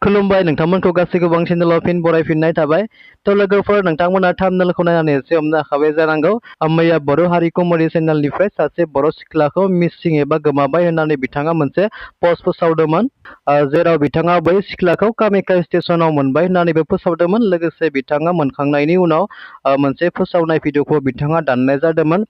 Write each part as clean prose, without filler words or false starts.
खुलुमबाय नोंथांमोनखौ गासैखौबो आं चेनेलाव फिन बरायफिननाय थाबाय। लोगोफोर नोंथांमोना थाम्बनेलखौ नायनानै एसे हमनो हाखाबाय जानांगौ। मैया बर' हारि कमेडि चेनेलनिफ्राय सासे बर' सिख्लाखौ मिसिं एबा गोमाबाय होननानै बिथाङा मोनसे पस्ट फोसावदोंमोन। जेराव बिथाङा बै सिख्लाखौ कामाख्या स्टेशनाव मोनबाय होननानैबो फोसावदोंमोन। लोगोसे बिथाङा मोनखांनायनि उनाव मोनसे फोसावनाय भिडिअखौ बिथाङा दाननाय जादोंमोन।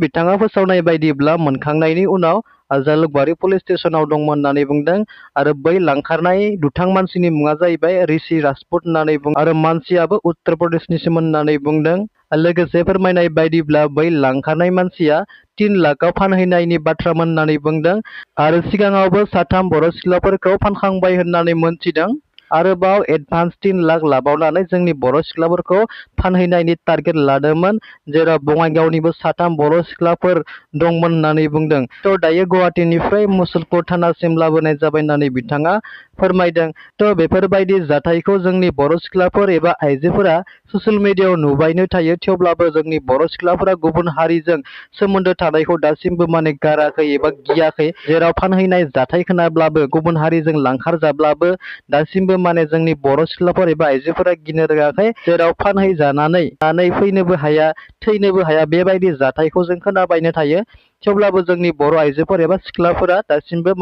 बिथाङा फोसावनाय बायदिब्ला मोनखांनायनि उनाव जालुकबारि पुलिस स्टेशनाव दंमोन होननानै बुंदों। आरो बै लांखारनाय दुथां मानसिनि मुङा जाहैबाय ऋषि राजपुत होननानै बुंदों। आरो मानसियाबो उत्तर प्रदेशनिसोमोन होननानै बुंदों। लोगोसे फोरमायनाय बायदिब्ला बै लांखारनाय मानसिया 3 लाखआव फानहैनायनि बाथ्रामोन होननानै बुंदों। आरो सिगाङावबो 3 बर' सिख्लाफोरखौ फानखांबाय होननानै मोनथिदों। आरोबाव एडभान्स 3 लाख लाबावनानै जोंनि बर' सिख्लाफोरखौ फानहैनायनि टारगेट लादोंमोन। जेराव बङाइगावनिबो 3 बर' सिख्लाफोर दंमोन होननानै बुंदों। दायो गुवाहाटीनिफ्राय मुसलपुर थानासिम लाबोनाय जाबाय होननानै बिथाङा फोरमायदों। बेफोरबायदि जाथायखौ जोंनि बर' सिख्लाफोर एबा आइजोफोरा ससियेल मिडियायाव नुबायनो थायो। थेवब्लाबो जोंनि बर' सिख्लाफोरा गुबुन हारिजों सोमोन्दो थानायखौ दासिमबो गाराखै एबा गियाखै। जेराव फानहैनाय जाथाय खोनाब्लाबो गुबुन हारिजों लांखार जाब्लाबो दासिमबो जोंनि बर' सिख्लाफोर एबा आइजोफोरा गिनो रोङाखै। जेराव फानहैजानानै फैनोबो हाया, थैनोबो हाया, बेबायदि जाथायखौ जों खोनाबायनो थायो। थेवब्लाबो जोंनि बर' आइजोफोर एबा सिख्लाफोरा दासिमबो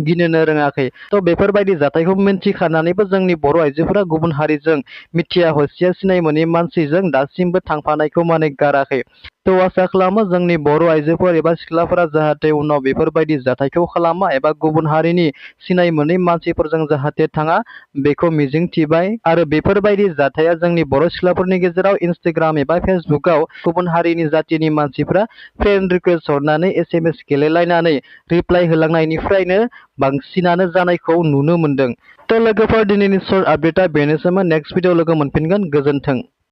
गिनोनो रोङाखै। बेफोरबायदि जाथायखौ मिन्थिखानानैबो जोंनि बर' आइजोफोरा गुबुन हारिजों मिथिया हसिया सिनाय मोनै मानसिजों दासिमबो थांफानायखौ गाराखै। आसा खालामो जोंनि बर' आइजोफोर एबा सिख्लाफोरा जाहाथे उनाव बेफोरबायदि जाथायखौ खालामा एबा गुबुन हारिनि सिनाय मोनै मानसिफोरजों जाहाथे थाङा, बेखौ मिजिंथिबाय। आरो बेफोरबायदि जाथाया जोंनि बर' सिख्लाफोरनि गेजेराव इन्स्टाग्राम एबा फेसबुकआव गुबुन हारिनि जातिनि मानसिफ्रा फ्रेन्ड रिकुवेस्ट हरनानै SMS गेलेलायनानै रिप्लाइ होलांनायनिफ्रायनो बांसिनानो जानायखौ नुनो मोनदों। लोगोफोर दिनैनि शर्ट आपडेटआ बेनोसैमोन। नेक्स्ट भिडिअ लोगो मोनफिनगोन। गोजोन्थों।